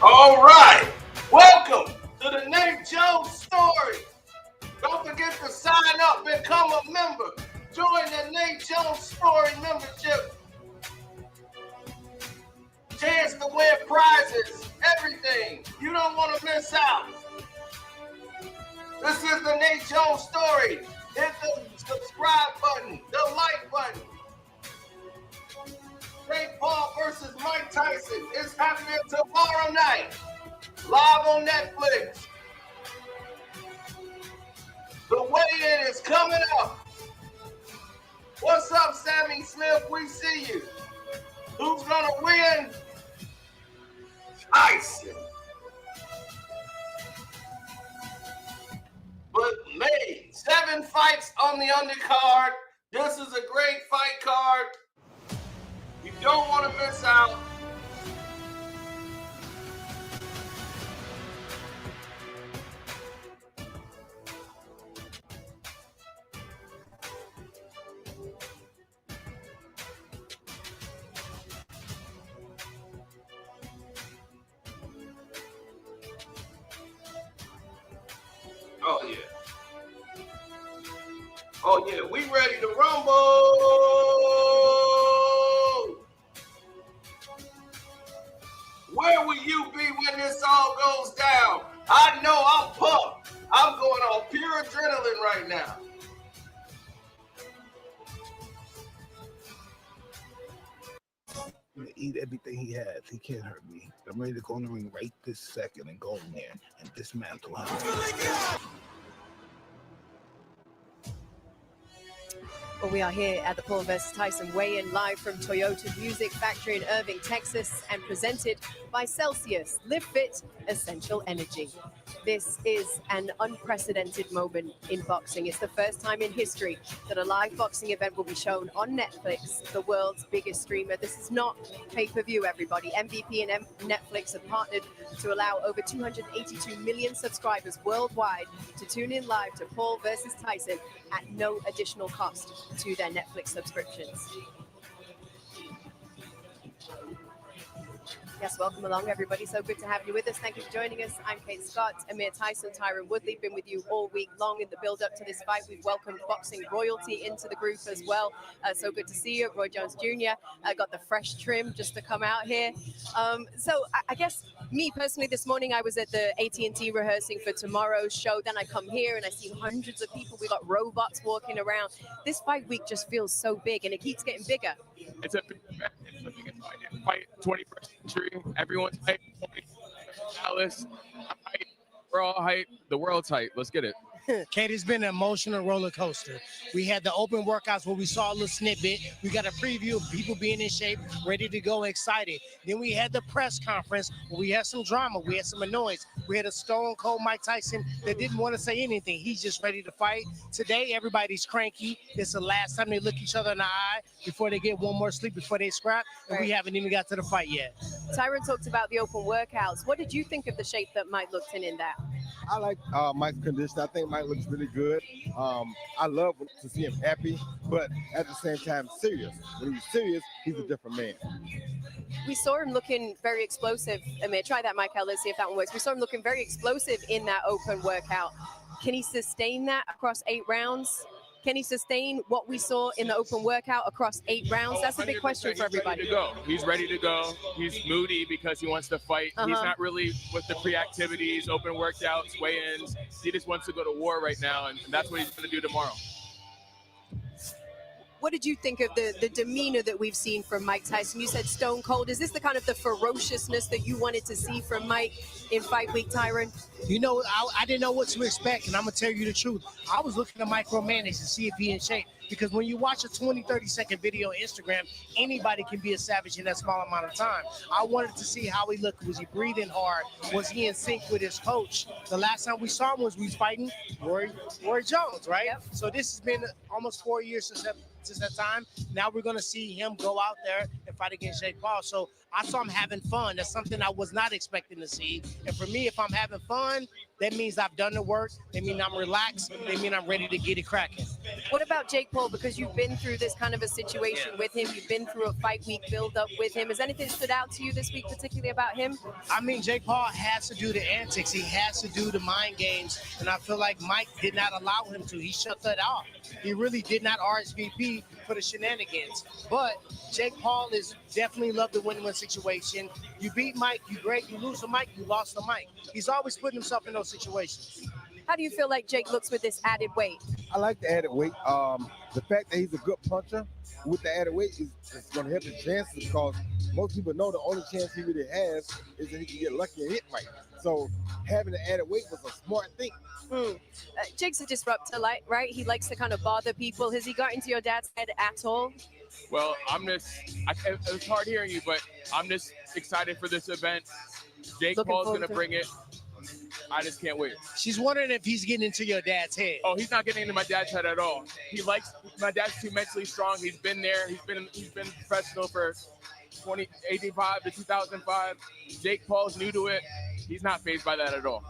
All right. Welcome to the Nate Jones story. Don't forget to sign up, become a member. Join the Nate Jones story membership. Chance to win prizes, everything. You don't want to miss out. This is the Nate Jones story. Hit the subscribe button, the like button. Jake Paul versus Mike Tyson is happening tomorrow night, live on Netflix. The weigh-in is coming up. What's up, Sammy Smith? We see you. Who's gonna win? Tyson. But made 7 fights on the undercard. This is a great fight card. You don't want to miss out. Oh yeah. Oh yeah, we ready to rumble. Where will you be when this all goes down? I know I'm pumped. I'm going on pure adrenaline right now. I'm gonna eat everything he has. He can't hurt me. I'm ready to go in the ring right this second and go in there and dismantle him. Well, we are here at the Paul vs. Tyson weigh-in live from Toyota Music Factory in Irving, Texas, and presented by Celsius. Live Fit, Essential Energy. This is an unprecedented moment in boxing. It's the first time in history that a live boxing event will be shown on Netflix, the world's biggest streamer. This is not pay-per-view, everybody. MVP and Netflix have partnered to allow over 282 million subscribers worldwide to tune in live to Paul versus Tyson at no additional cost to their Netflix subscriptions. Yes, welcome along, everybody. So good to have you with us. Thank you for joining us. I'm Kate Scott, Amir Tyson, Tyron Woodley. Been with you all week long in the build-up to this fight. We've welcomed boxing royalty into the group as well. So good to see you, Roy Jones Jr. Got the fresh trim just to come out here. So I guess me personally, this morning I was at the AT&T rehearsing for tomorrow's show. Then I come here and I see hundreds of people. We got robots walking around. This fight week just feels so big, and it keeps getting bigger. It's a big fight, 21st century. Everyone's hyped. Dallas, hype. We're all hyped. The world's hyped. Let's get it. Kate, it's been an emotional roller coaster. We had the open workouts where we saw a little snippet. We got a preview of people being in shape, ready to go, excited. Then we had the press conference where we had some drama. We had some annoyance. We had a stone cold Mike Tyson that didn't want to say anything. He's just ready to fight. Today, everybody's cranky. It's the last time they look each other in the eye before they get one more sleep, before they scrap. And we haven't even got to the fight yet. Tyron talked about the open workouts. What did you think of the shape that Mike looked in that? I like Mike's condition. I think Mike looks really good. I love to see him happy, but at the same time serious. When he's serious, he's a different man. We saw him looking very explosive. Amir, try that, Mike. Let's see if that one works. We saw him looking very explosive in that open workout. Can he sustain that across 8 rounds? Can he sustain what we saw in the open workout across 8 rounds? That's a big question for everybody. He's ready to go. He's moody because he wants to fight. He's not really with the pre-activities, open workouts, weigh-ins. He just wants to go to war right now, and that's what he's going to do tomorrow. What did you think of the demeanor that we've seen from Mike Tyson? You said stone cold. Is this the kind of the ferociousness that you wanted to see from Mike in fight week, Tyron? You know, I didn't know what to expect, and I'm going to tell you the truth. I was looking to micromanage to see if he's in shape, because when you watch a 20, 30-second video on Instagram, anybody can be a savage in that small amount of time. I wanted to see how he looked. Was he breathing hard? Was he in sync with his coach? The last time we saw him was we was fighting Roy Jones, right? Yep. So this has been almost 4 years since that time. Now we're going to see him go out there and fight against Jake Paul. So I saw him having fun. That's something I was not expecting to see. And for me, if I'm having fun, that means I've done the work. That means I'm relaxed. That means I'm ready to get it cracking. What about Jake Paul? Because you've been through this kind of a situation with him. You've been through a fight week build-up with him. Has anything stood out to you this week, particularly about him? I mean, Jake Paul has to do the antics. He has to do the mind games. And I feel like Mike did not allow him to. He shut that off. He really did not RSVP for the shenanigans. But Jake Paul is definitely love the win-win situation. You beat Mike, you great. You lose to Mike, you lost to Mike. He's always putting himself in those situations. How do you feel like Jake looks with this added weight? I like the added weight. The fact that he's a good puncher with the added weight is going to help his chances, because most people know the only chance he really has is that he can get lucky and hit right. So having the added weight was a smart thing. Jake's a disruptor, right? He likes to kind of bother people. Has he got into your dad's head at all? Well, it's hard hearing you, but I'm just excited for this event. Jake Paul's going to bring it. I just can't wait. She's wondering if he's getting into your dad's head. Oh, he's not getting into my dad's head at all. My dad's too mentally strong. He's been there. He's been professional for 1985 to 2005. Jake Paul's new to it. He's not fazed by that at all.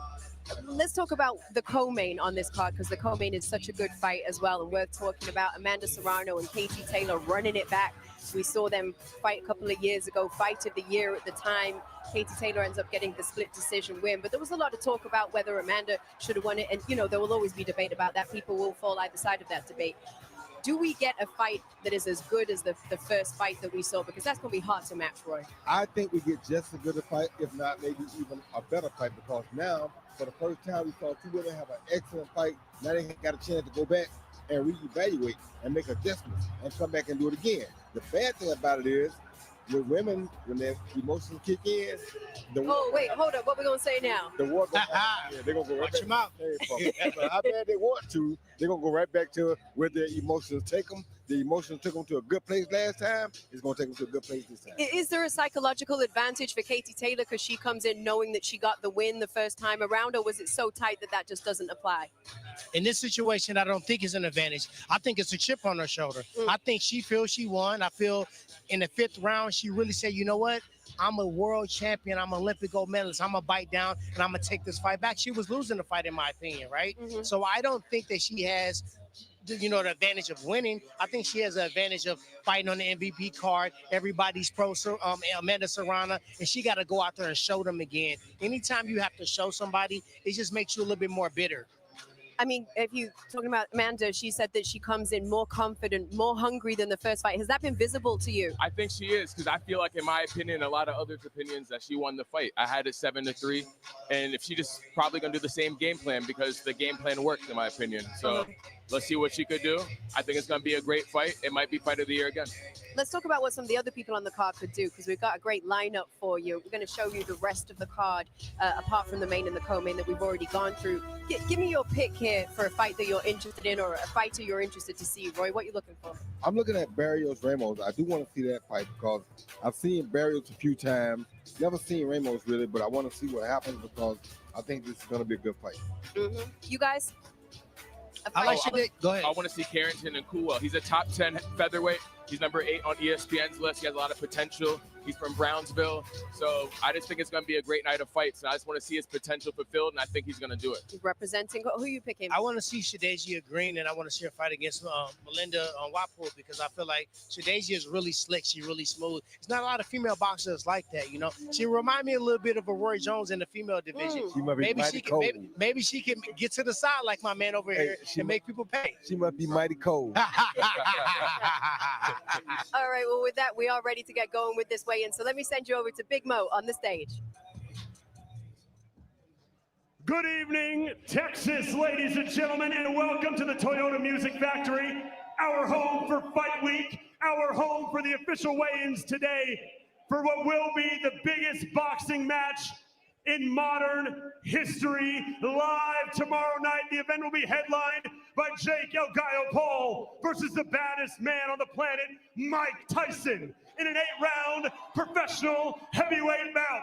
Let's talk about the co-main on this card, because the co-main is such a good fight as well. And we're talking about Amanda Serrano and Katie Taylor running it back. We saw them fight a couple of years ago, fight of the year at the time. Katie Taylor ends up getting the split decision win. But there was a lot of talk about whether Amanda should have won it. And, there will always be debate about that. People will fall either side of that debate. Do we get a fight that is as good as the first fight that we saw? Because that's going to be hard to match, Roy. I think we get just as good a fight, if not maybe even a better fight, because now, for the first time, we saw two women have an excellent fight. Now they got a chance to go back and reevaluate and make adjustments and come back and do it again. The bad thing about it is, with women, when their emotions kick in, wait, hold up. What we going to say now? The war goes they're going to go right back. Mouth. So how bad they want to, they're going to go right back to where their emotions take them. The emotions took them to a good place last time. It's going to take them to a good place this time. Is there a psychological advantage for Katie Taylor because she comes in knowing that she got the win the first time around, or was it so tight that just doesn't apply? In this situation, I don't think it's an advantage. I think it's a chip on her shoulder. I think she feels she won. I feel in the 5th round, she really said, you know what? I'm a world champion. I'm an Olympic gold medalist. I'm going to bite down, and I'm going to take this fight back. She was losing the fight, in my opinion, right? So I don't think that she has the advantage of winning. I think she has the advantage of fighting on the MVP card. Everybody's pro Amanda Serrano, and she got to go out there and show them again. Anytime you have to show somebody, it just makes you a little bit more bitter. I mean, if you're talking about Amanda, she said that she comes in more confident, more hungry than the first fight. Has that been visible to you? I think she is, because I feel like, in my opinion, a lot of others' opinions, that she won the fight. I had it 7-3, and if she just probably going to do the same game plan, because the game plan worked, in my opinion. So let's see what she could do. I think it's going to be a great fight. It might be fight of the year again. Let's talk about what some of the other people on the card could do, because we've got a great lineup for you. We're going to show you the rest of the card, apart from the main and the co-main that we've already gone through. Give me your pick here for a fight that you're interested in, or a fighter you're interested to see. Roy, what are you looking for? I'm looking at Barrios Ramos. I do want to see that fight, because I've seen Barrios a few times. Never seen Ramos really, but I want to see what happens, because I think this is going to be a good fight. You guys? Go ahead. I want to see Carrington and Coolwell. He's a top 10 featherweight. He's number 8 on ESPN's list. He has a lot of potential. He's from Brownsville. So I just think it's going to be a great night of fights. And I just want to see his potential fulfilled, and I think he's going to do it. He's representing. Who are you picking? I want to see Shadajia Green, and I want to see her fight against Melinda Wapool, because I feel like Shadajia is really slick. She's really smooth. There's not a lot of female boxers like that, She reminds me a little bit of a Roy Jones in the female division. She might be mighty cold. Maybe she can get to the side like my man over here and make people pay. She must be mighty cold. All right, well, with that, we are ready to get going with this weigh-in. So let me send you over to Big Mo on the stage. Good evening, Texas, ladies and gentlemen, and welcome to the Toyota Music Factory, our home for Fight Week, our home for the official weigh-ins today for what will be the biggest boxing match in modern history. Live tomorrow night, the event will be headlined by Jake El Gallo Paul versus the baddest man on the planet, Mike Tyson, in an 8-round professional heavyweight bout.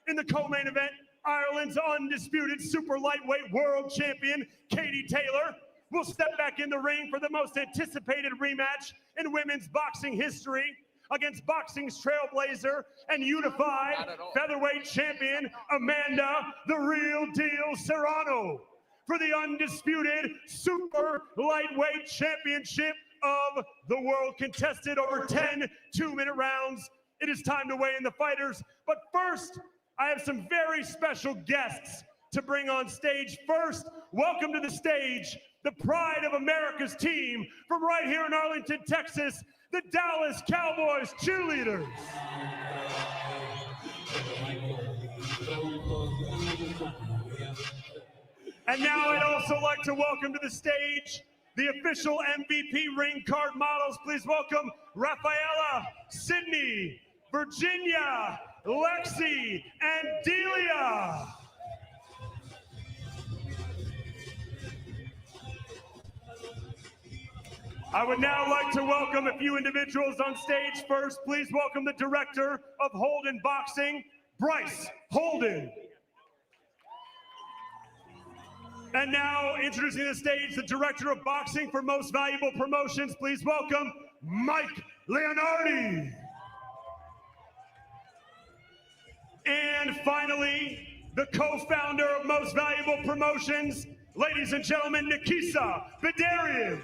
In the co-main event, Ireland's undisputed super lightweight world champion, Katie Taylor, will step back in the ring for the most anticipated rematch in women's boxing history against boxing's trailblazer and unified featherweight champion Amanda the Real Deal Serrano for the undisputed super lightweight championship of the world, contested over 10 two-minute rounds. It is time to weigh in the fighters, but first, I have some very special guests to bring on stage. First, welcome to the stage, the pride of America's team from right here in Arlington, Texas, the Dallas Cowboys cheerleaders. And now I'd also like to welcome to the stage the official MVP ring card models. Please welcome Rafaela, Sydney, Virginia, Lexi, and Delia. I would now like to welcome a few individuals on stage. First, please welcome the director of Holden Boxing, Bryce Holden. And now, introducing the stage, the director of boxing for Most Valuable Promotions. Please welcome Mike Leonardi. And finally, the co-founder of Most Valuable Promotions, ladies and gentlemen, Nikisa Bedarian.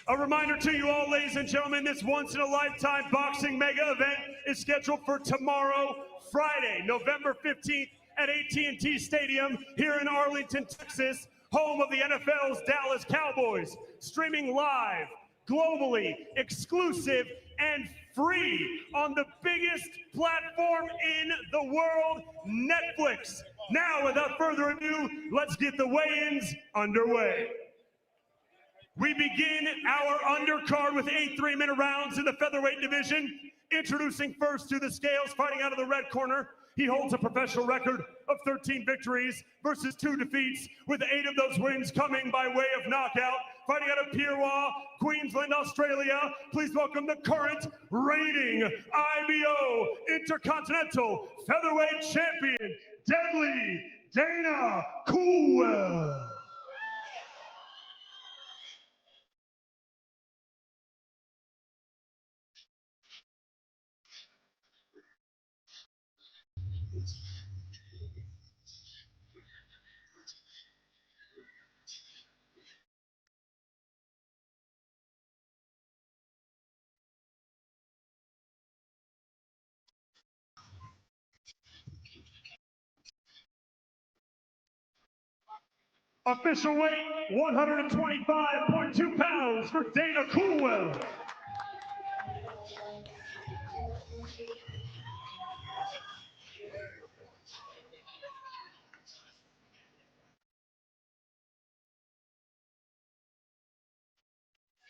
A reminder to you all, ladies and gentlemen, this once-in-a-lifetime boxing mega event is scheduled for tomorrow, Friday, November 15th, at AT&T Stadium here in Arlington, Texas, home of the NFL's Dallas Cowboys, streaming live, globally, exclusive, and free on the biggest platform in the world, Netflix. Now, without further ado, let's get the weigh-ins underway. We begin our undercard with 8 3-minute rounds in the featherweight division. Introducing first to the scales, fighting out of the red corner. He holds a professional record of 13 victories versus 2 defeats, with 8 of those wins coming by way of knockout. Fighting out of Pierwa, Queensland, Australia. Please welcome the current reigning IBO Intercontinental Featherweight Champion, Deadly Dana Coolwell. Official weight, 125.2 pounds for Dana Coolwell.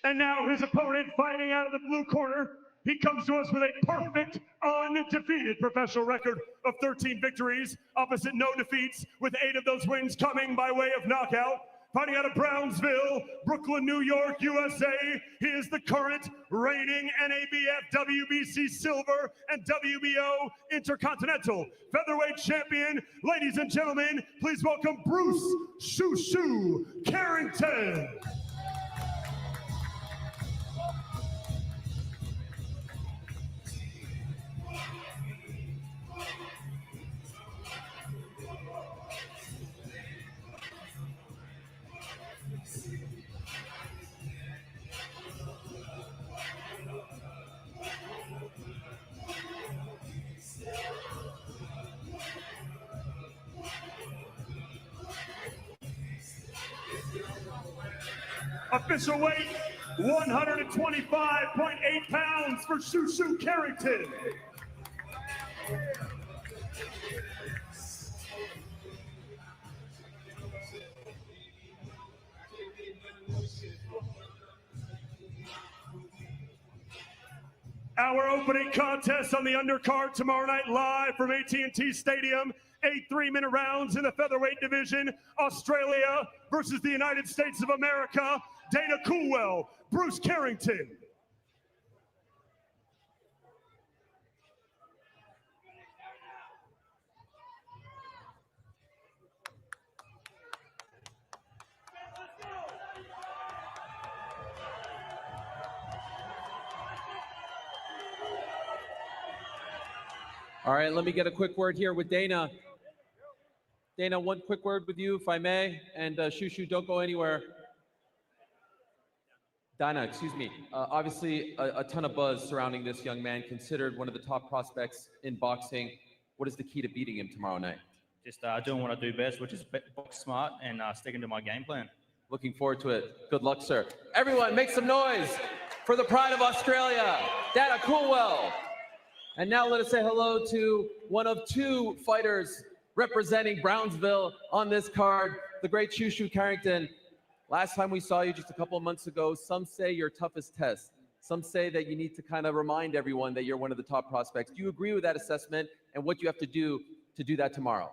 And now his opponent, fighting out of the blue corner. He comes to us with a perfect, undefeated professional record of 13 victories, opposite no defeats, with 8 of those wins coming by way of knockout. Fighting out of Brownsville, Brooklyn, New York, USA, he is the current reigning NABF WBC Silver and WBO Intercontinental Featherweight Champion. Ladies and gentlemen, please welcome Bruce Shoo Shoo Carrington. Official weight, 125.8 pounds for Shoo Shoo Carrington. Our opening contest on the undercard tomorrow night, live from AT&T Stadium. 8 3-minute rounds in the featherweight division. Australia versus the United States of America. Dana Coolwell, Bruce Carrington. All right, let me get a quick word here with Dana. Dana, one quick word with you, if I may. And Shushu, don't go anywhere. Dana, excuse me. Obviously, a ton of buzz surrounding this young man, considered one of the top prospects in boxing. What is the key to beating him tomorrow night? Just doing what I do best, which is box smart and sticking to my game plan. Looking forward to it. Good luck, sir. Everyone, make some noise for the pride of Australia, Dana Coolwell. And now let us say hello to one of two fighters representing Brownsville on this card, the great Shushu Carrington. Last time we saw you just a couple of months ago, some say your toughest test. Some say that you need to kind of remind everyone that you're one of the top prospects. Do you agree with that assessment and what you have to do that tomorrow?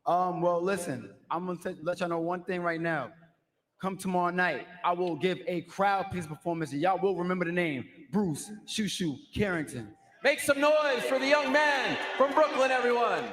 Well, listen, I'm going to let y'all know one thing right now. Come tomorrow night, I will give a crowd-pleasing performance, and y'all will remember the name, Bruce Shushu Carrington. Make some noise for the young man from Brooklyn, everyone.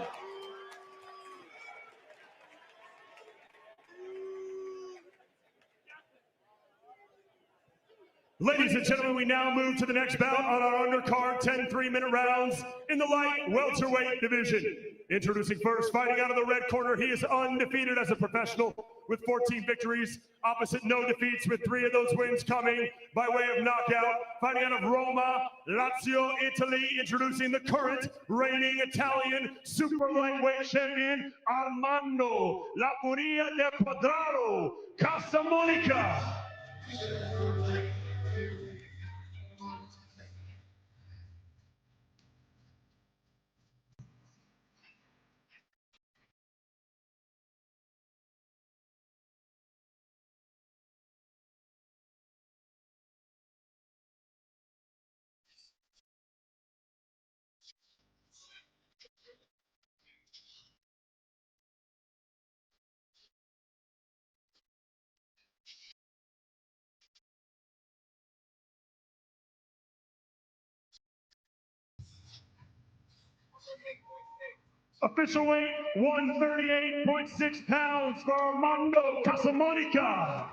Ladies and gentlemen, we now move to the next bout on our undercard, 10 3-minute rounds in the light welterweight division. Introducing first, fighting out of the red corner, he is undefeated as a professional with 14 victories, opposite no defeats, with 3 of those wins coming by way of knockout. Fighting out of Roma, Lazio, Italy, introducing the current reigning Italian super lightweight champion, Armando La Furia del Quadrado Casamonica. Official weight, 138.6 pounds for Armando Casamonica.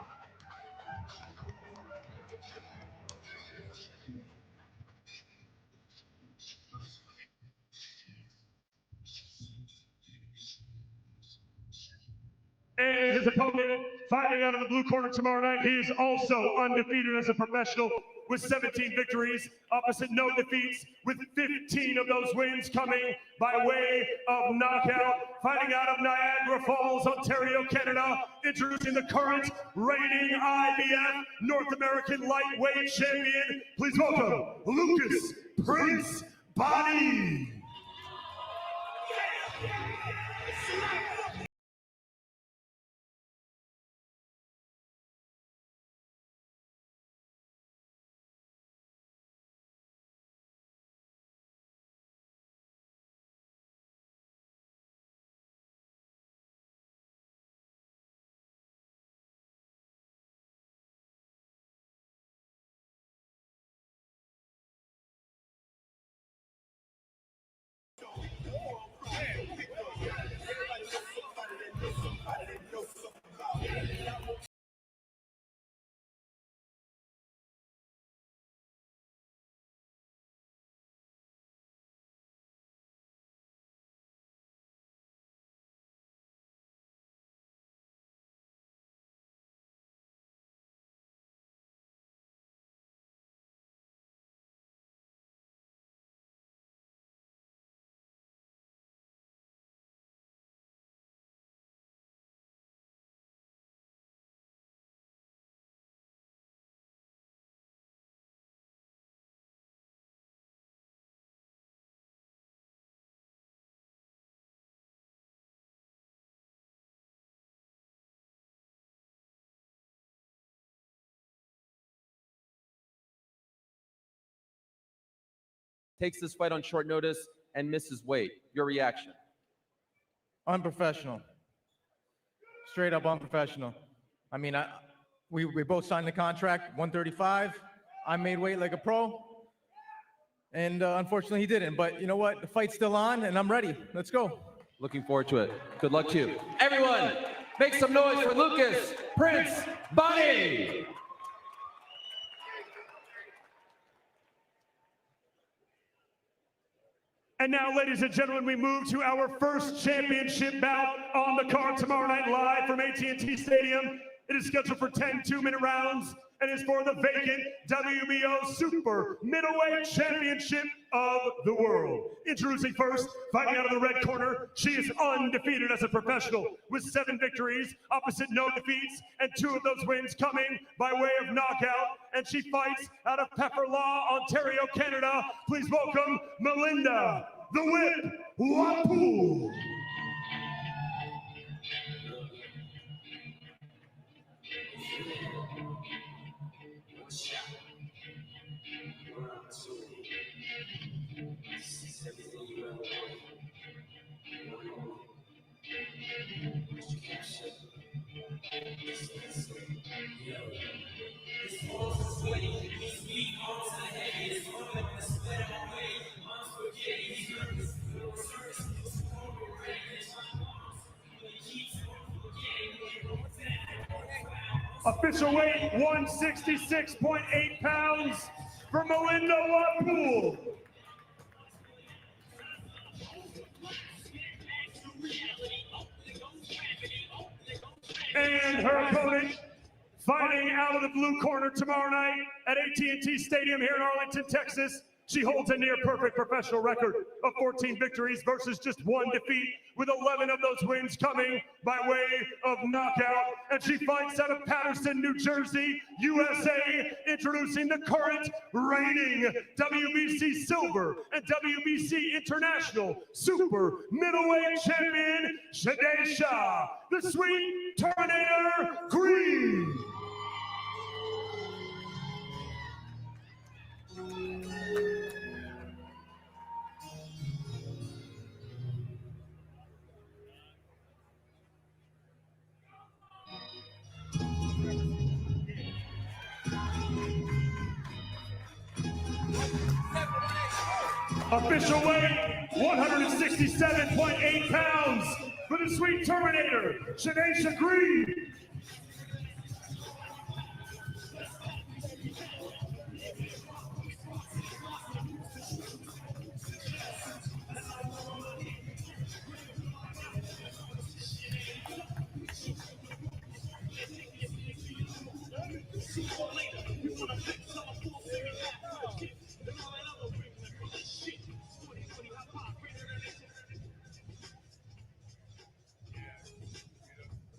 And his opponent, fighting out of the blue corner tomorrow night, he is also undefeated as a professional with 17 victories, opposite no defeats, with 15 of those wins coming by way of knockout. Fighting out of Niagara Falls, Ontario, Canada, introducing the current reigning IBF North American lightweight champion. Please welcome Lucas Prince Body. Takes this fight on short notice and misses weight. Your reaction? Unprofessional. Straight up unprofessional. I mean, we both signed the contract, 135. I made weight like a pro. And unfortunately, he didn't. But you know what? The fight's still on, and I'm ready. Let's go. Looking forward to it. Good luck to you. Everyone, make some noise for Lucas Prince Body. And now, ladies and gentlemen, we move to our first championship bout on the card tomorrow night live from AT&T Stadium. It is scheduled for 10 two-minute rounds and is for the vacant WBO Super Middleweight Championship of the World. Introducing first, fighting out of the red corner, she is undefeated as a professional with 7 victories, opposite no defeats, and 2 of those wins coming by way of knockout. And she fights out of Pepperlaw, Ontario, Canada. Please welcome Melinda, the Whip, Wapu. Official weight 166.8 pounds for Melinda Wapu. And her opponent, fighting out of the blue corner tomorrow night at AT&T Stadium here in Arlington, Texas. She holds a near-perfect professional record of 14 victories versus just 1 defeat, with 11 of those wins coming by way of knockout. And she fights out of Paterson, New Jersey, USA, introducing the current reigning WBC Silver and WBC International Super Middleweight Champion, Shadesha, the Sweet Terminator Green. Official weight 167.8 pounds for the Sweet Terminator, Shadesha Green.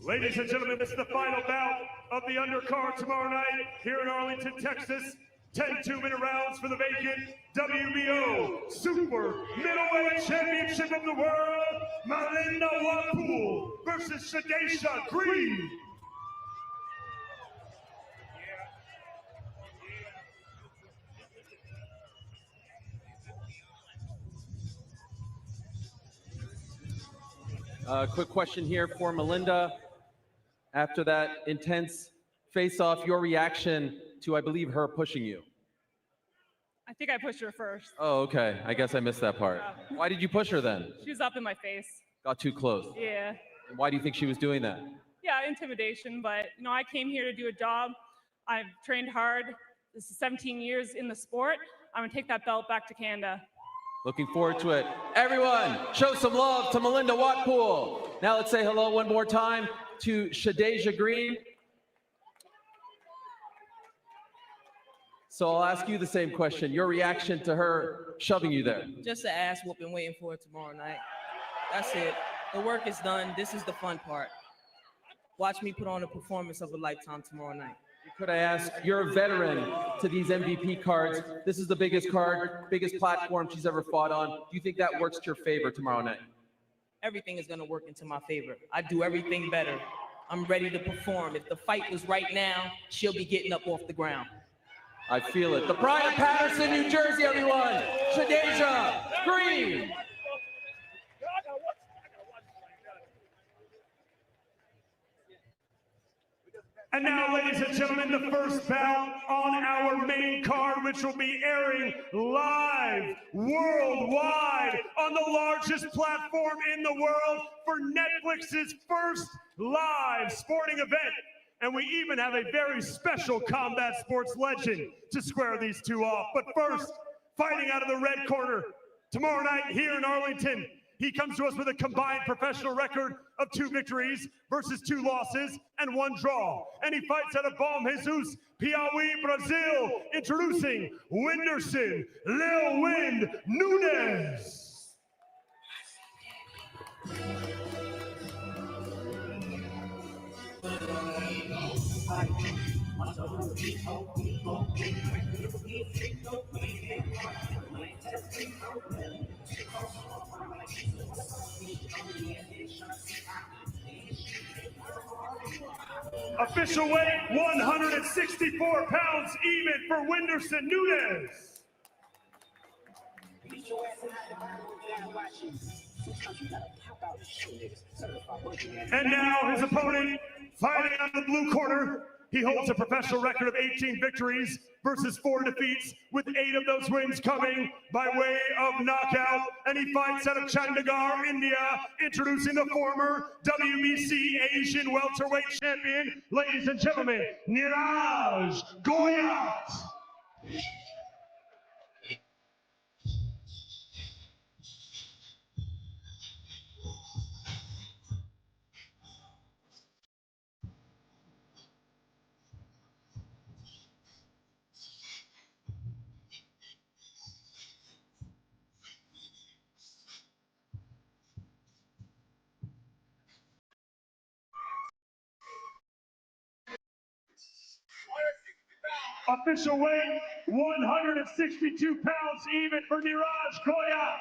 Ladies and gentlemen, this is the final bout of the undercard tomorrow night here in Arlington, Texas. 10 two-minute rounds for the vacant WBO Super Middleweight Championship of the World, Melinda Wapu versus Shadesha Green. Quick question here for Melinda. After that intense face-off, your reaction to, I believe, her pushing you? I think I pushed her first. Oh, okay. I guess I missed that part. Why did you push her then? She was up in my face. Got too close. Yeah. And why do you think she was doing that? Yeah, intimidation, but I came here to do a job. I've trained hard. This is 17 years in the sport. I'm gonna take that belt back to Canada. Looking forward to it. Everyone, show some love to Melinda Wapu. Now let's say hello one more time to Shadesha Green. So I'll ask you the same question. Your reaction to her shoving you there? Just an ass whooping waiting for it tomorrow night. That's it. The work is done. This is the fun part. Watch me put on a performance of a lifetime tomorrow night. Could I ask, you're a veteran to these MVP cards. This is the biggest card, biggest platform she's ever fought on. Do you think that works to your favor tomorrow night? Everything is going to work into my favor. I do everything better. I'm ready to perform. If the fight was right now, she'll be getting up off the ground. I feel it. The pride of Paterson, New Jersey, everyone. Shadesha Green. And now, ladies and gentlemen, the first bout on our main card, which will be airing live worldwide on the largest platform in the world for Netflix's first live sporting event. And we even have a very special combat sports legend to square these two off. But first, fighting out of the red corner, Tomorrow night here in Arlington, he comes to us with a combined professional record of 2 victories versus 2 losses and 1 draw. And he fights out of Bom Jesus, Piauí, Brazil, introducing Whindersson Lil Wind Nunes. Official weight 164 pounds even for Whindersson Nunes. And now his opponent fighting on the blue corner. He holds a professional record of 18 victories versus 4 defeats, with 8 of those wins coming by way of knockout. And he fights out of Chandigarh, India, introducing the former WBC Asian welterweight champion, ladies and gentlemen, Niraj Goyat. Official weight 162 pounds even for Niraj Goyat.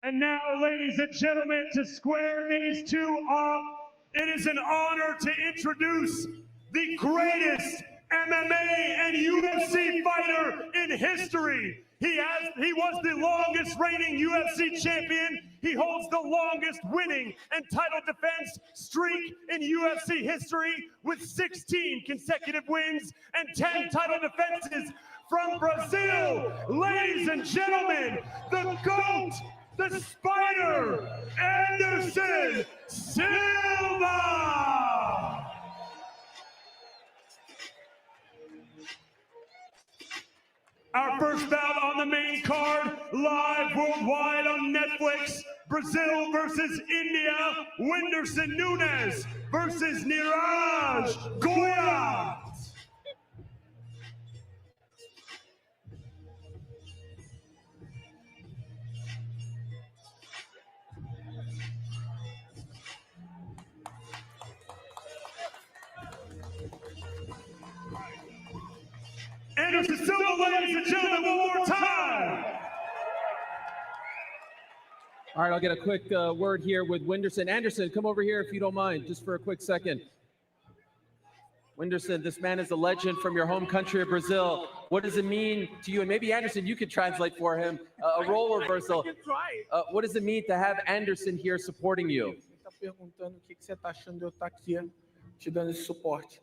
And now, ladies and gentlemen, to square these two off, it is an honor to introduce the greatest MMA and UFC fighter in history. He was the longest reigning UFC champion. He holds the longest winning and title defense streak in UFC history with 16 consecutive wins and 10 title defenses. From Brazil, ladies and gentlemen, the GOAT, the Spider, Anderson Silva! Our first bout on the main card, live worldwide on Netflix, Brazil versus India, Whindersson Nunes versus Niraj Goyat. Anderson Silva, ladies and gentlemen, one more time. All right, I'll get a quick word here with Whindersson. Anderson, come over here if you don't mind, just for a quick second. Whindersson, this man is a legend from your home country of Brazil. What does it mean to you? And maybe Anderson, you could translate for him, a role reversal. What does it mean to have Anderson here supporting you? Perguntando o que você está achando de eu estar aqui te dando esse suporte.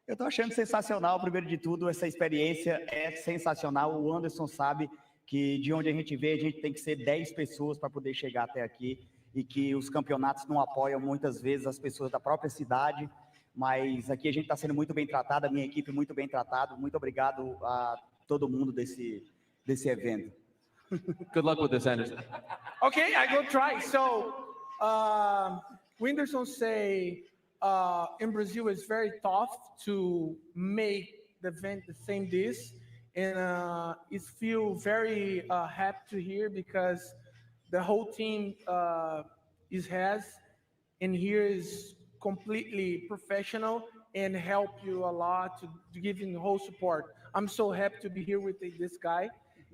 Eu estou achando sensacional, primeiro de tudo, essa experiência é sensacional. O Anderson sabe que de onde a gente vê, a gente tem que ser 10 pessoas para poder chegar até aqui e que os campeonatos não apoiam muitas vezes as pessoas da própria cidade, mas aqui a gente está sendo muito bem tratado, a minha equipe muito bem tratada. Muito obrigado a todo mundo desse evento. Good luck with this, Anderson. Okay, I go try. So, Whindersson say, in Brazil, it's very tough to make the event the same this, and it feel very happy to hear because the whole team has, and here is completely professional and help you a lot to give you the whole support. I'm so happy to be here with this guy,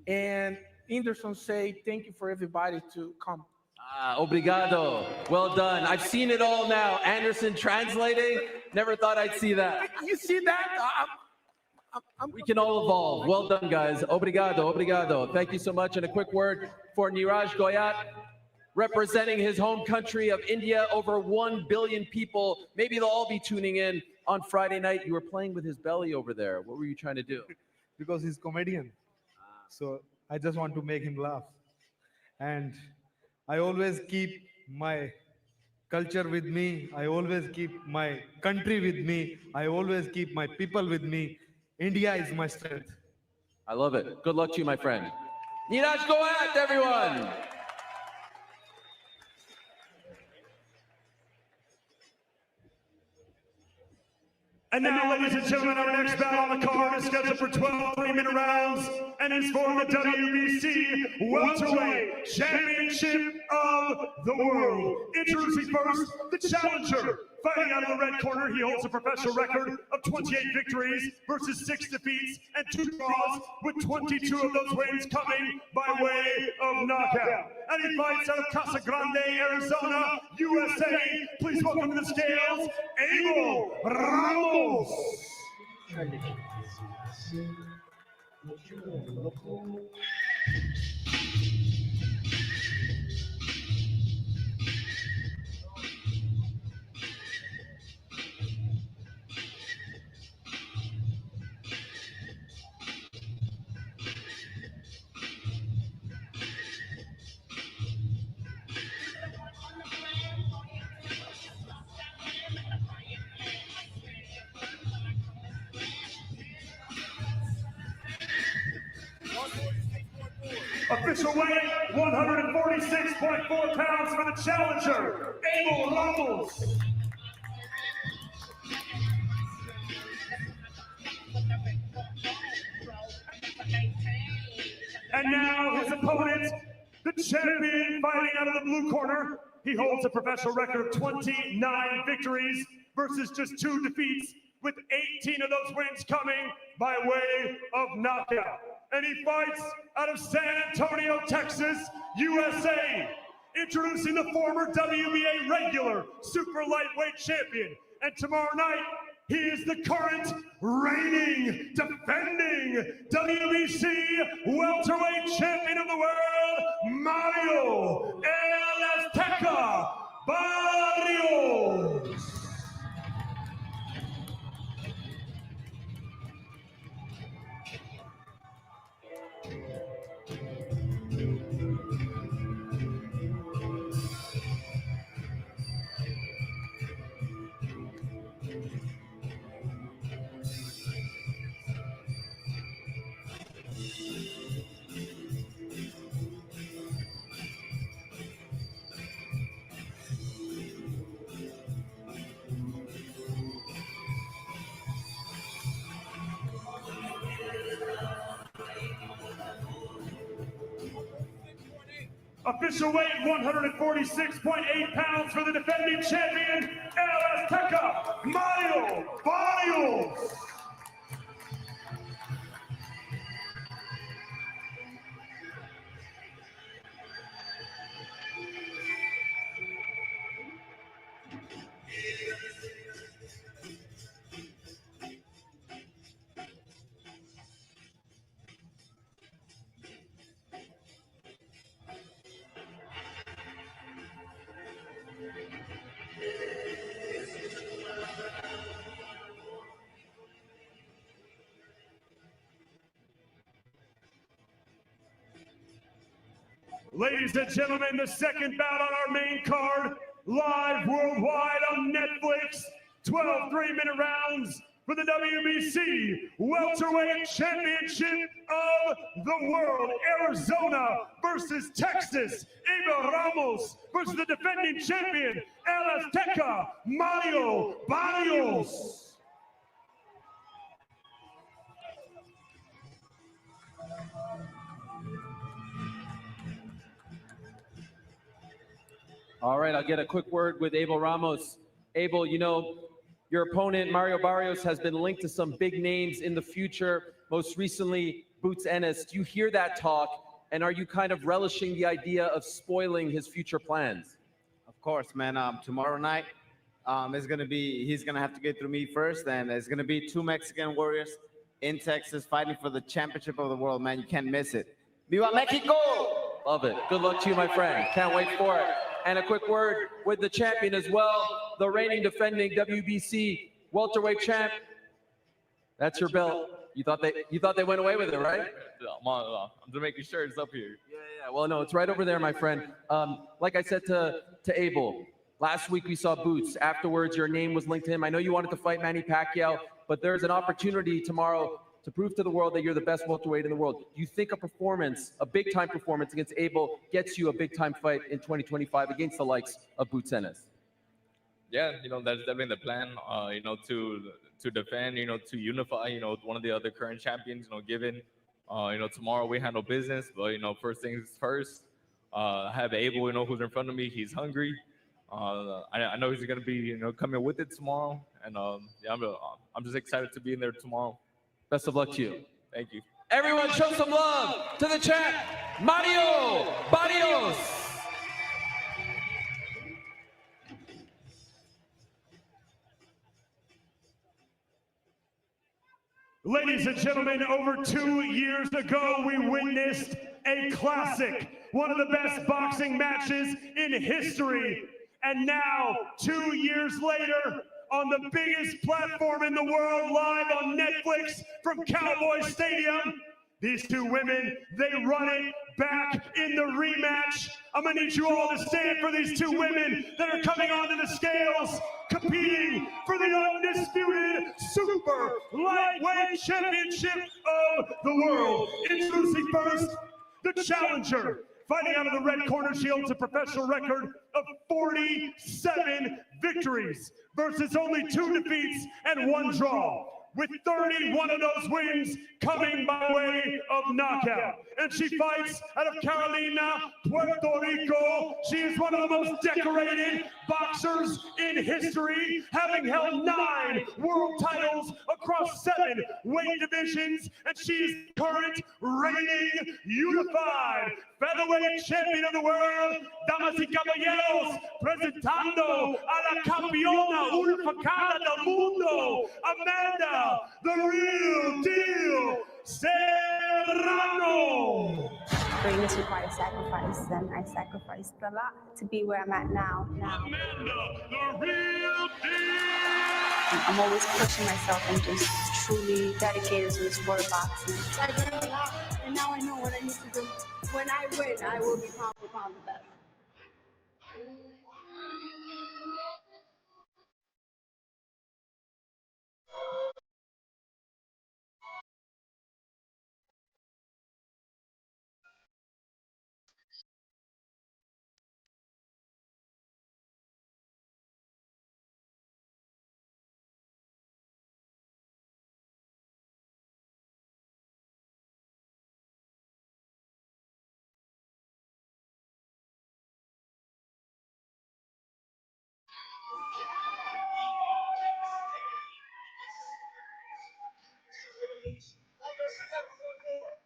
and Whindersson say thank you for everybody to come. Obrigado. Well done. I've seen it all now. Anderson translating. Never thought I'd see that. You see that? We can all evolve. Well done, guys. Obrigado. Obrigado. Thank you so much. And a quick word for Niraj Goyat. representing his home country of India, over 1 billion people. Maybe they'll all be tuning in on Friday night. You were playing with his belly over there. What were you trying to do? Because he's comedian. So I just want to make him laugh. And I always keep my culture with me. I always keep my country with me. I always keep my people with me. India is my strength. I love it. Good luck to you, my friend. Neeraj, go at everyone. And now, ladies and gentlemen, our next bout on the card is scheduled for 12 3-minute rounds and is for the WBC Welterweight Championship of the World. Introducing first, the challenger. Fighting out of the red corner, he holds a professional record of 28 victories versus 6 defeats and 2 draws, with 22 of those wins coming by way of knockout. And he fights out of Casa Grande, Arizona, USA. Please welcome to the scales, Abel Ramos. Official weight, 146.4 pounds for the challenger, Abel Ramos. And now his opponent, the champion, fighting out of the blue corner. He holds a professional record of 29 victories versus just 2 defeats, with 18 of those wins coming by way of knockout. And he fights out of San Antonio, Texas, USA. Introducing the former WBA regular super lightweight champion. And tomorrow night, he is the current reigning, defending WBC welterweight champion of the world, Mario El Azteca Barrios. Official weight, 146.8 pounds for the defending champion, El Azteca, Mario Barrios. Ladies and gentlemen, the second bout on our main card, live worldwide on Netflix, 12 3-minute rounds for the WBC Welterweight Championship of the World. Arizona versus Texas. Abel Ramos versus the defending champion, El Azteca, Mario Barrios. All right, I'll get a quick word with Abel Ramos. Abel, you know, your opponent, Mario Barrios, has been linked to some big names in the future, most recently, Bouts. Do you hear that talk, and are you kind of relishing the idea of spoiling his future plans? Of course, man. Tomorrow night, he's gonna have to get through me first, and there's gonna be 2 Mexican warriors in Texas fighting for the championship of the world, man. You can't miss it. Viva Mexico! Love it. Good luck to you, my friend. Can't wait for it. And a quick word with the champion as well, the reigning defending WBC welterweight champ. That's your belt. You thought they went away with it, right? I'm just making sure it's up here. Yeah. Well, no, it's right over there, my friend. Like I said to Abel, last week we saw Boots. Afterwards, your name was linked to him. I know you wanted to fight Manny Pacquiao, but there's an opportunity tomorrow to prove to the world that you're the best welterweight in the world. Do you think a performance, a big-time performance against Abel gets you a big-time fight in 2025 against the likes of Boots Ennis? Yeah, that's definitely the plan. To defend, to unify, one of the other current champions. Given, tomorrow we handle business, but first things first. I have Abel, who's in front of me. He's hungry. I know he's gonna be, coming with it tomorrow, and yeah, I'm just excited to be in there tomorrow. Best of luck to you. Thank you. Everyone show some love to the champ, Mario Barrios. Ladies and gentlemen, over 2 years ago, we witnessed a classic, one of the best boxing matches in history. And now, 2 years later, on the biggest platform in the world, live on Netflix from Cowboy Stadium, these two women, they run it back in the rematch. I'm gonna need you all to stand for these two women that are coming onto the scales, competing for the undisputed super lightweight championship of the world. Introducing first, the challenger. Fighting out of the red corner, she holds a professional record of 47 victories versus only 2 defeats and 1 draw, with 31 of those wins coming by way of knockout. And she fights out of Carolina, Puerto Rico. She is one of the most decorated boxers in history, having held 9 world titles across 7 weight divisions, and she is current reigning unified featherweight champion of the world. Damas y caballeros, presentando a la campeona unificada del mundo, Amanda, the real deal, Serrano. Greatness requires sacrifice, and I sacrificed a lot to be where I'm at now. Amanda, the real deal. I'm always pushing myself and just truly dedicated to this sport of boxing. I learned a lot, and now I know what I need to do. When I win, I will be pound for pound the best.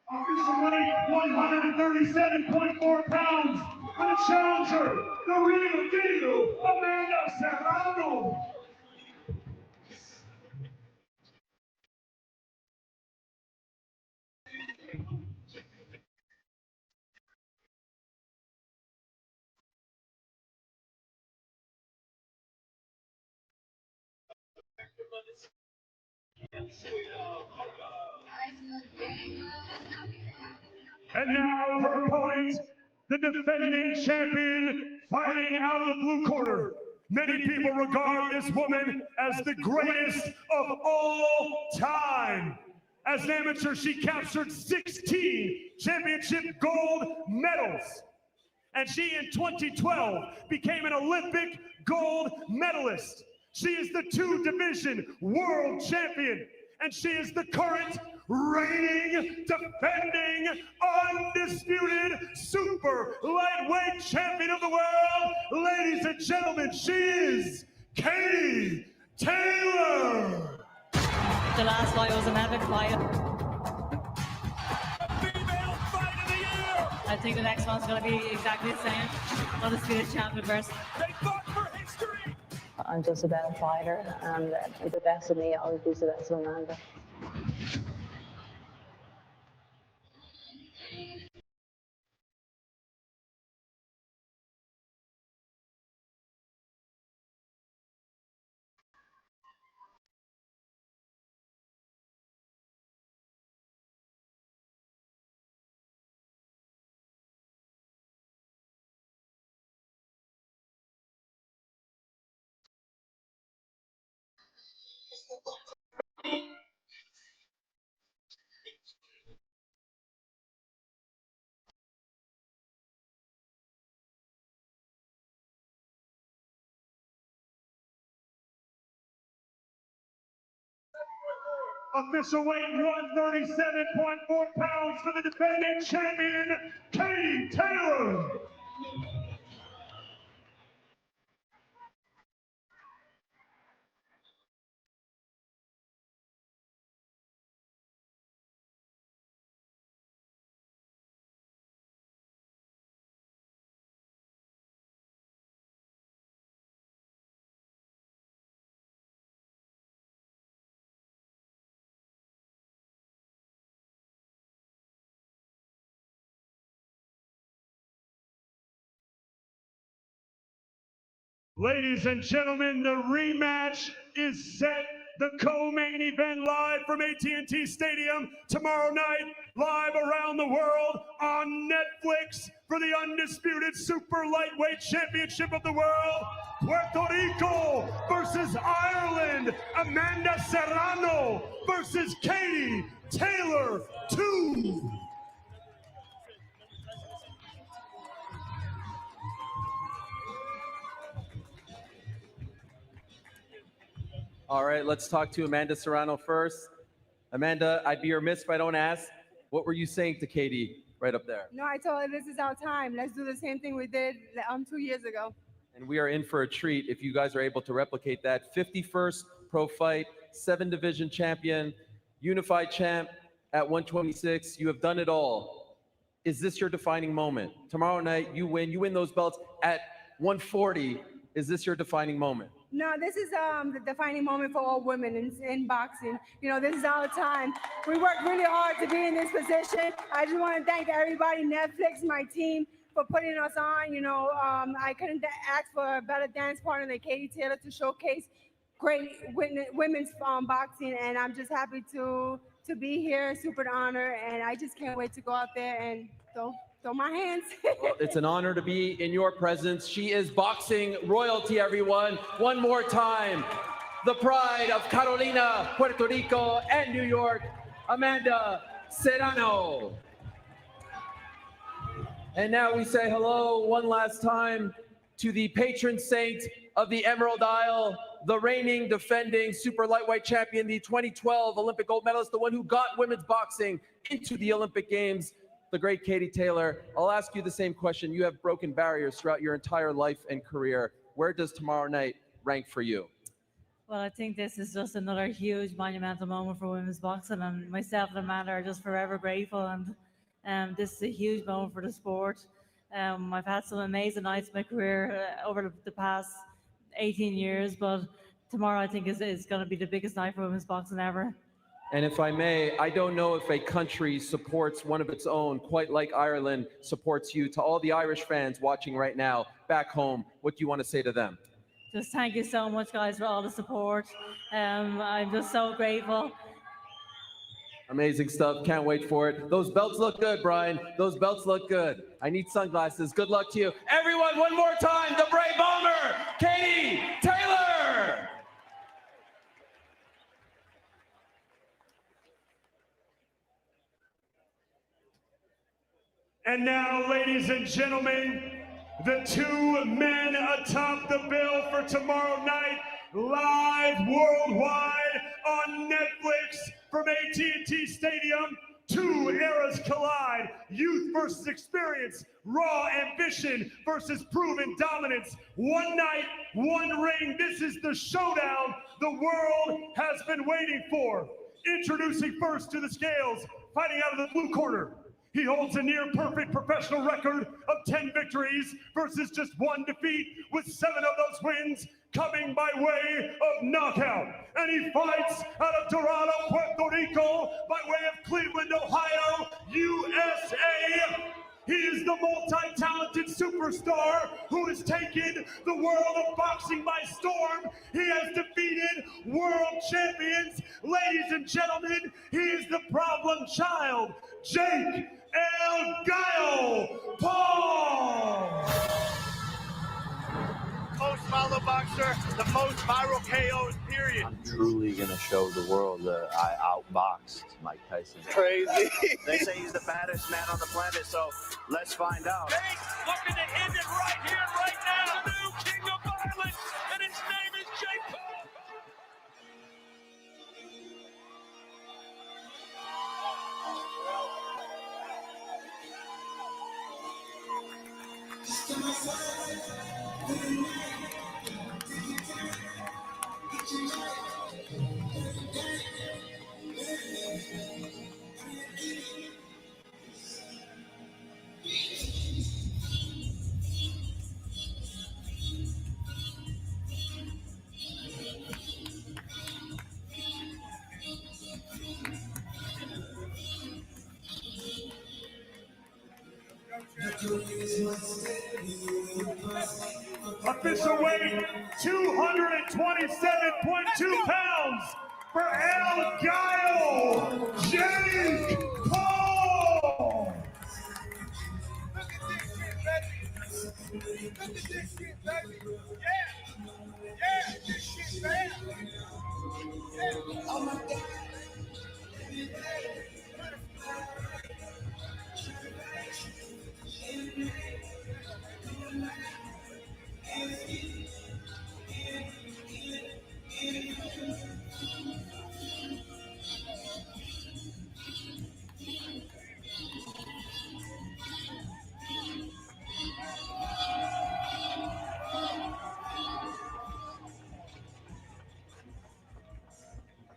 Officially 137.4 pounds, and the challenger, the real deal, Amanda Serrano. And now her opponent, the defending champion, fighting out of the blue corner. Many people regard this woman as the greatest of all time. As an amateur, she captured 16 championship gold medals. And she, in 2012, became an Olympic gold medalist. She is the 2-division world champion, and she is the current reigning, defending, undisputed super lightweight champion of the world. Ladies and gentlemen, she is Katie Taylor. The last fight was an epic fight. I think the next one's going to be exactly the same. Undisputed champion versus. I'm just a better fighter, and the best of me always beats the best of Amanda. Official weight 137.4 pounds for the defending champion, Katie Taylor. Ladies and gentlemen, the rematch is set. The co-main event live from AT&T Stadium tomorrow night, live around the world on Netflix for the undisputed super lightweight championship of the world. Puerto Rico versus Ireland. Amanda Serrano versus Katie Taylor 2. All right, let's talk to Amanda Serrano first. Amanda, I'd be remiss if I don't ask, what were you saying to Katie right up there? No, I told her this is our time. Let's do the same thing we did 2 years ago. And we are in for a treat if you guys are able to replicate that. 51st pro fight, 7-division champion, unified champ at 126. You have done it all. Is this your defining moment? Tomorrow night, you win those belts at 140. Is this your defining moment? No, this is the defining moment for all women in boxing. You know, this is our time. We worked really hard to be in this position. I just want to thank everybody, Netflix, my team, for putting us on. You know, I couldn't ask for a better dance partner than Katie Taylor to showcase great women's boxing, and I'm just happy to be here. Super honor, and I just can't wait to go out there and throw my hands. Well, it's an honor to be in your presence. She is boxing royalty, everyone. One more time, the pride of Carolina, Puerto Rico, and New York, Amanda Serrano. And now we say hello one last time to the patron saint of the Emerald Isle, the reigning, defending super lightweight champion, the 2012 Olympic gold medalist, the one who got women's boxing into the Olympic Games, the great Katie Taylor. I'll ask you the same question. You have broken barriers throughout your entire life and career. Where does tomorrow night rank for you? Well, I think this is just another huge monumental moment for women's boxing, and myself and Amanda are just forever grateful. And this is a huge moment for the sport. I've had some amazing nights in my career over the past 18 years, but tomorrow I think is going to be the biggest night for women's boxing ever. And if I may, I don't know if a country supports one of its own quite like Ireland supports you. To all the Irish fans watching right now back home, what do you want to say to them? Just thank you so much, guys, for all the support. I'm just so grateful. Amazing stuff. Can't wait for it. Those belts look good, Brian. Those belts look good. I need sunglasses. Good luck to you. Everyone, one more time, the Brave Bomber, Katie Taylor. And now, ladies and gentlemen, the two men atop the bill for tomorrow night, live worldwide on Netflix from AT&T Stadium. Two eras collide, youth versus experience, raw ambition versus proven dominance. One night, one ring. This is the showdown the world has been waiting for. Introducing first to the scales, fighting out of the blue corner. He holds a near-perfect professional record of 10 victories versus just 1 defeat, with 7 of those wins coming by way of knockout. And he fights out of Dorado, Puerto Rico, by way of Cleveland, Ohio, USA. He is the multi-talented superstar who has taken the world of boxing by storm. He has defeated world champions. Ladies and gentlemen, he is the problem child, Jake El Gallo Paul. Most follow boxer, the most viral KOs, period. I'm truly going to show the world that I outboxed Mike Tyson. Crazy. They say he's the baddest man on the planet, so let's find out. Jake looking to end it right here, right now. The new king of violence, and his name is Jake Paul. official weight, 227.2 pounds, for El Gallo, Jake Paul. Look at this shit, baby. Look at this shit, baby. Yeah. Yeah, this shit, baby. Yeah. Oh my God.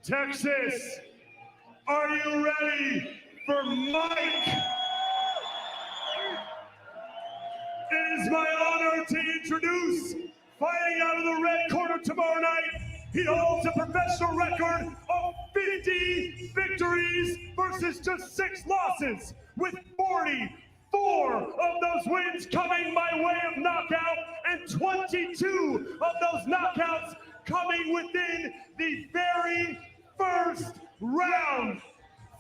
Texas, are you ready for Mike? It is my honor to introduce, fighting out of the red corner tomorrow night, he holds a professional record of 50 victories versus just 6 losses, with 44 of those wins coming by way of knockout and 22 of those knockouts coming within the very first round.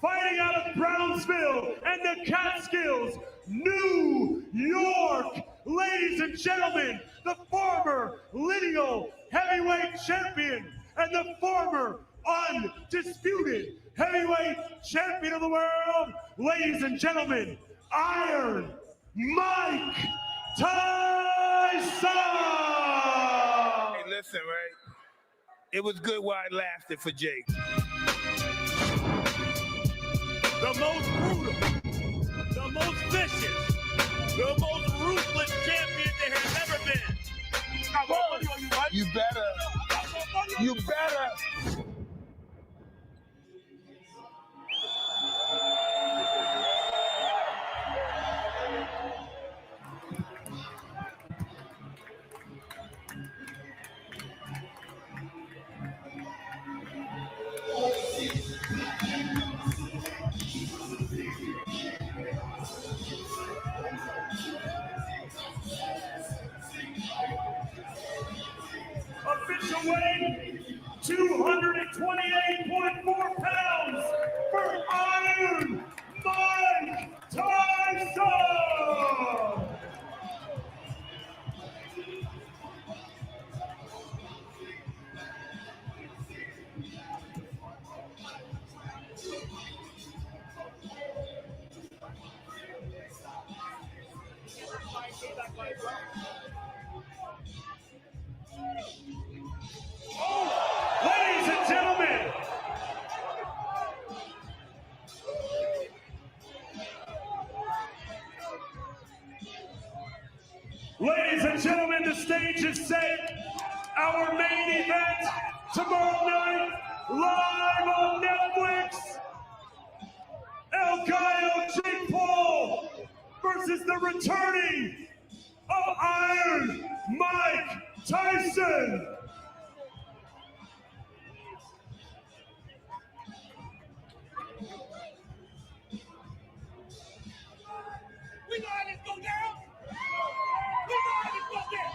Fighting out of Brownsville and the Catskills, New York, ladies and gentlemen, the former lineal heavyweight champion and the former undisputed heavyweight champion of the world, ladies and gentlemen, Iron Mike Tyson! Hey, listen, right? It was good while it lasted for Jake. The most brutal, the most vicious, the most ruthless champion there has ever been. You better. You better. Official weight, 228.4 pounds for Iron Mike Tyson! Ladies and gentlemen, the stage is set. Our main event tomorrow night, live on Netflix. El Gallo, Jake Paul versus the returning of Iron Mike Tyson. We know how this go down. We know how this go down.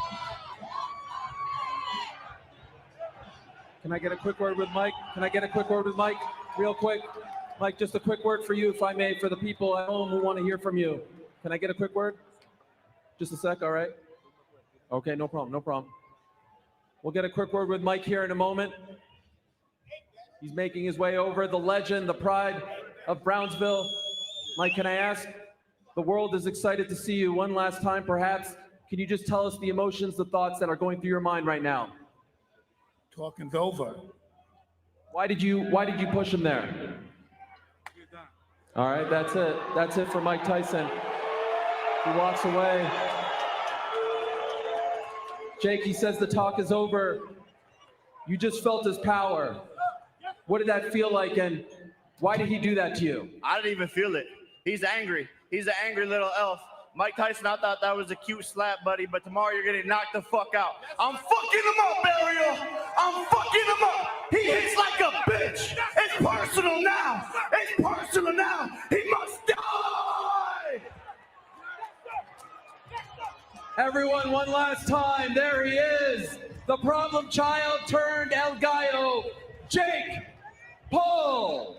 Can I get a quick word with Mike? Can I get a quick word with Mike? Real quick. Mike, just a quick word for you, if I may, for the people at home who want to hear from you. Can I get a quick word? Just a sec, all right? Okay, no problem, no problem. We'll get a quick word with Mike here in a moment. He's making his way over, the legend, the pride of Brownsville. Mike, can I ask? The world is excited to see you one last time, perhaps. Can you just tell us the emotions, the thoughts that are going through your mind right now? Talking's over. Why did you push him there? All right, that's it. That's it for Mike Tyson. He walks away. Jake, he says the talk is over. You just felt his power. What did that feel like, and why did he do that to you? I didn't even feel it. He's angry. He's an angry little elf. Mike Tyson, I thought that was a cute slap, buddy, but tomorrow you're getting knocked the fuck out. I'm fucking him up, Ariel. I'm fucking him up. He hits like a bitch. It's personal now. It's personal now. He must die. Everyone, one last time, there he is, the problem child turned El Gallo, Jake Paul.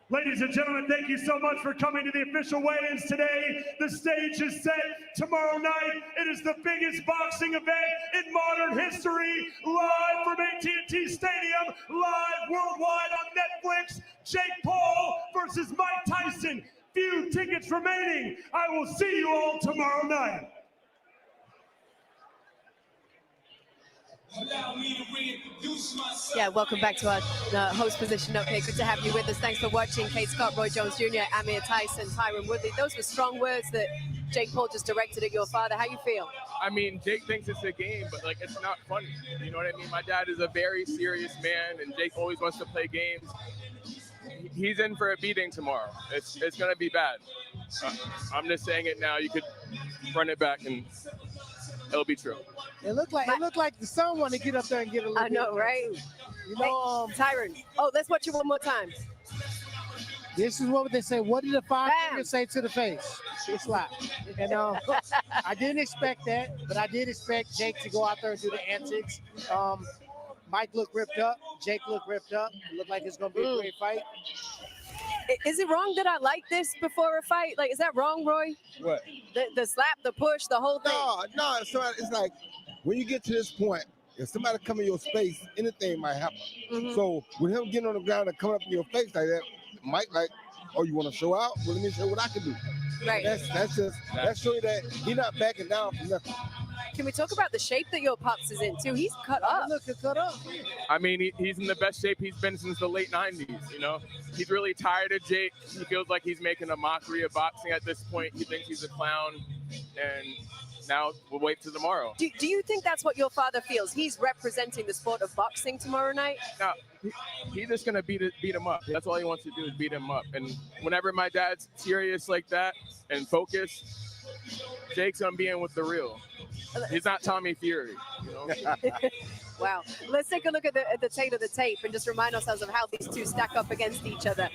Ladies and gentlemen, thank you so much for coming to the official weigh-ins today. The stage is set. Tomorrow night, it is the biggest boxing event in modern history. Live from AT&T Stadium, live worldwide on Netflix. Jake Paul versus Mike Tyson. Few tickets remaining. I will see you all tomorrow night. Yeah, welcome back to our host position up here. Good to have you with us. Thanks for watching. Kate Scott, Roy Jones Jr., Amir Tyson, Tyron Woodley. Those were strong words that Jake Paul just directed at your father. How you feel? I mean, Jake thinks it's a game, but like it's not funny. You know what I mean? My dad is a very serious man, and Jake always wants to play games. He's in for a beating tomorrow. It's gonna be bad. I'm just saying it now. You could run it back and it'll be true. It looked like the son wanted to get up there and get a little I know, right? You know, Tyron. Oh, let's watch it one more time. This is what they say. What did the five fingers say to the face? It's slap. And I didn't expect that, but I did expect Jake to go out there and do the antics. Mike looked ripped up. Jake looked ripped up. It looked like it's going to be a great fight. Is it wrong that I like this before a fight? Like, is that wrong, Roy? What? The slap, the push, the whole thing? No, it's like when you get to this point, if somebody come in your space, anything might happen. Mhm. So with him getting on the ground and coming up in your face like that, Mike like, oh, you want to show out? Well, let me show what I can do. Right. That's showing that he's not backing down from nothing. Can we talk about the shape that your pops is in too? He's cut up. Look, cut up. I mean, he's in the best shape he's been since the late 90s, you know? He's really tired of Jake. He feels like he's making a mockery of boxing at this point. He thinks he's a clown, and now we'll wait till tomorrow. Do you think that's what your father feels? He's representing the sport of boxing tomorrow night? Now, he's just going to beat him up. That's all he wants to do is beat him up. And whenever my dad's serious like that and focused, Jake's going to be in with the real. He's not Tommy Fury, you know? Wow. Let's take a look at the tape of the tape and just remind ourselves of how these two stack up against each other.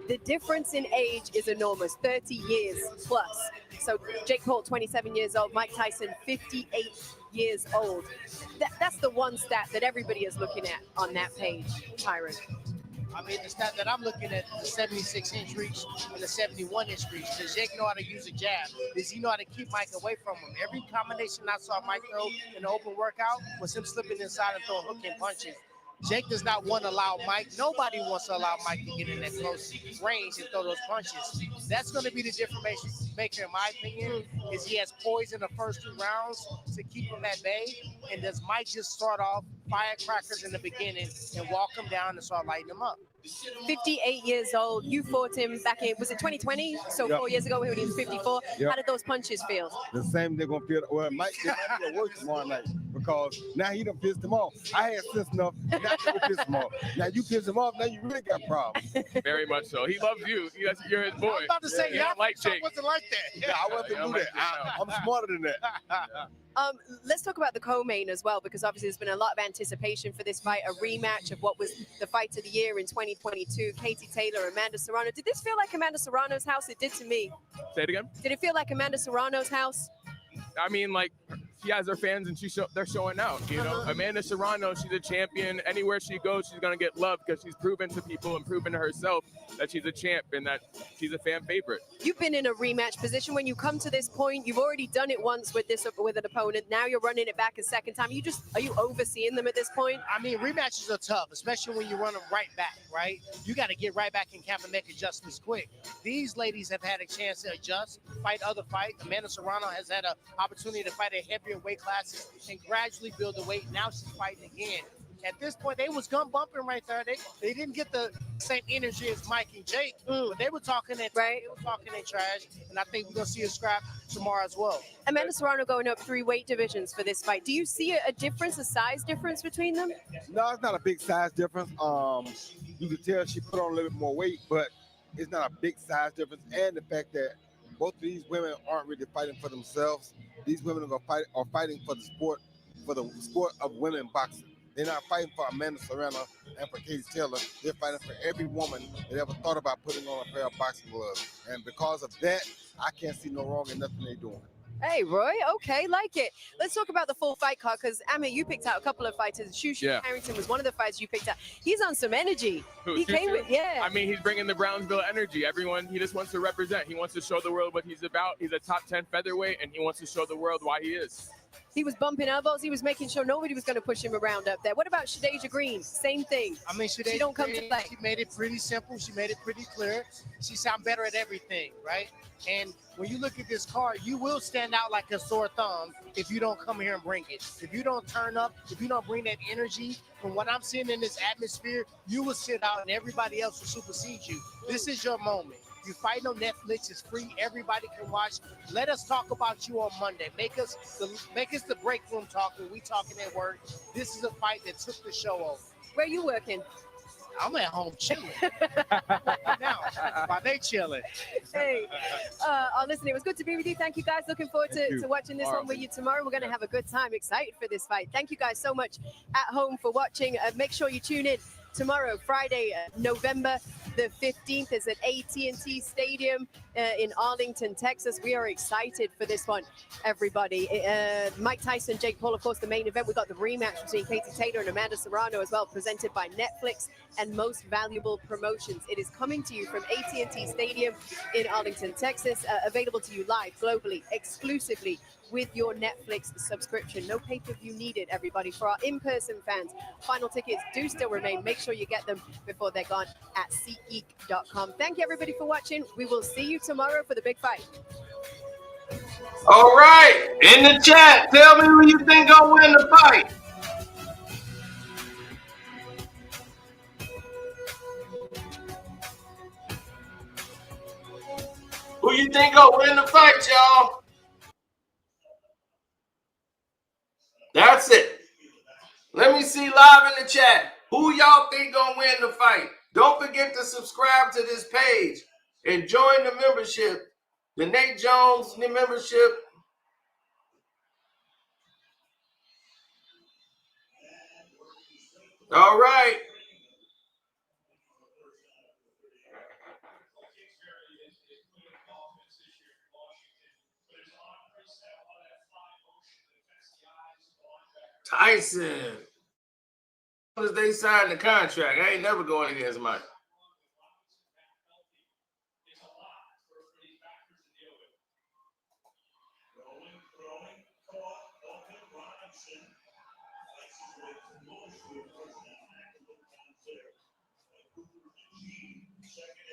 The difference in age is enormous, 30 years plus. So Jake Paul, 27 years old, Mike Tyson, 58 years old. That's the one stat that everybody is looking at on that page, Tyron. I mean, the stat that I'm looking at, the 76-inch reach and the 71-inch reach. Does Jake know how to use a jab? Does he know how to keep Mike away from him? Every combination I saw Mike throw in the open workout was him slipping inside and throwing hooking punches. Jake does not want to allow Mike. Nobody wants to allow Mike to get in that close range and throw those punches. That's going to be the difference maker, in my opinion, is he has poise in the first 2 rounds to keep him at bay. And does Mike just start off firecrackers in the beginning and walk him down and start lighting him up? 58 years old. You fought him back in, was it 2020? So Yep. 4 years ago when he was 54. Yep. How did those punches feel? The same they're gonna feel. Well, Mike might work tomorrow night because now he done pissed him off. I had sense enough not to piss him off. Now you piss him off, now you really got problems. Very much so. He loves you. You're his boy. I was about to say, he don't like Jake. wasn't like that. Yeah, I wasn't do that. I'm smarter than that. Let's talk about the co-main as well, because obviously there's been a lot of anticipation for this fight, a rematch of what was the fight of the year in 2022, Katie Taylor, Amanda Serrano. Did this feel like Amanda Serrano's house? It did to me. Say it again. Did it feel like Amanda Serrano's house? I mean, like, she has her fans and they're showing out, you know? Amanda Serrano, she's a champion. Anywhere she goes, she's going to get love because she's proven to people and proven to herself that she's a champ and that she's a fan favorite. You've been in a rematch position. When you come to this point, you've already done it once with an opponent. Now you're running it back a second time. Are you overseeing them at this point? I mean, rematches are tough, especially when you run them right back, right? You got to get right back in camp and make adjustments quick. These ladies have had a chance to adjust, fight other fights. Amanda Serrano has had an opportunity to fight at heavier weight classes and gradually build the weight. Now she's fighting again. At this point, they was gun bumping right there. They didn't get the same energy as Mike and Jake, but they were talking that right. They were talking that trash, and I think we're gonna see a scrap tomorrow as well. Amanda Serrano going up 3 weight divisions for this fight. Do you see a difference, a size difference between them? No, it's not a big size difference. You can tell she put on a little bit more weight, but it's not a big size difference. And the fact that both of these women aren't really fighting for themselves. These women are fighting for the sport of women boxing. They're not fighting for Amanda Serrano and for Katie Taylor. They're fighting for every woman that ever thought about putting on a pair of boxing gloves. And because of that, I can't see no wrong in nothing they're doing. Hey, Roy. Okay, like it. Let's talk about the full fight card because, Amir, you picked out a couple of fighters. Shushu Harrington was one of the fighters you picked out. He's on some energy. Who, he came with, I mean, he's bringing the Brownsville energy. Everyone, he just wants to represent. He wants to show the world what he's about. He's a top 10 featherweight, and he wants to show the world why he is. He was bumping elbows. He was making sure nobody was going to push him around up there. What about Shadeja Green? Same thing. I mean, she don't come to play. She made it pretty simple. She made it pretty clear. She sounds better at everything, right? And when you look at this card, you will stand out like a sore thumb if you don't come here and bring it. If you don't turn up, if you don't bring that energy, from what I'm seeing in this atmosphere, you will sit out and everybody else will supersede you. This is your moment. You fight on Netflix. It's free. Everybody can watch. Let us talk about you on Monday. Make us the break room talk when we talking at work. This is a fight that took the show over. Where are you working? I'm at home chilling. Now, while they chilling. Hey, listen, it was good to be with you. Thank you, guys. Looking forward to watching this one with you tomorrow. We're going to have a good time. Excited for this fight. Thank you guys so much at home for watching. Make sure you tune in tomorrow, Friday, November the 15th, is at AT&T Stadium in Arlington, Texas. We are excited for this one, everybody. Mike Tyson, Jake Paul, of course, the main event. We got the rematch between Katie Taylor and Amanda Serrano as well, presented by Netflix and Most Valuable Promotions. It is coming to you from AT&T Stadium in Arlington, Texas, available to you live, globally, exclusively with your Netflix subscription. No pay-per-view needed, everybody. For our in-person fans, final tickets do still remain. Make sure you get them before they're gone at SeatGeek.com. Thank you, everybody, for watching. We will see you tomorrow for the big fight. All right, in the chat, tell me who you think gonna win the fight. Who you think gonna win the fight, y'all? That's it. Let me see live in the chat. Who y'all think gonna win the fight? Don't forget to subscribe to this page and join the membership. The Nate Jones membership. All right. Tyson. As they signed the contract, I ain't never going against Mike. Second.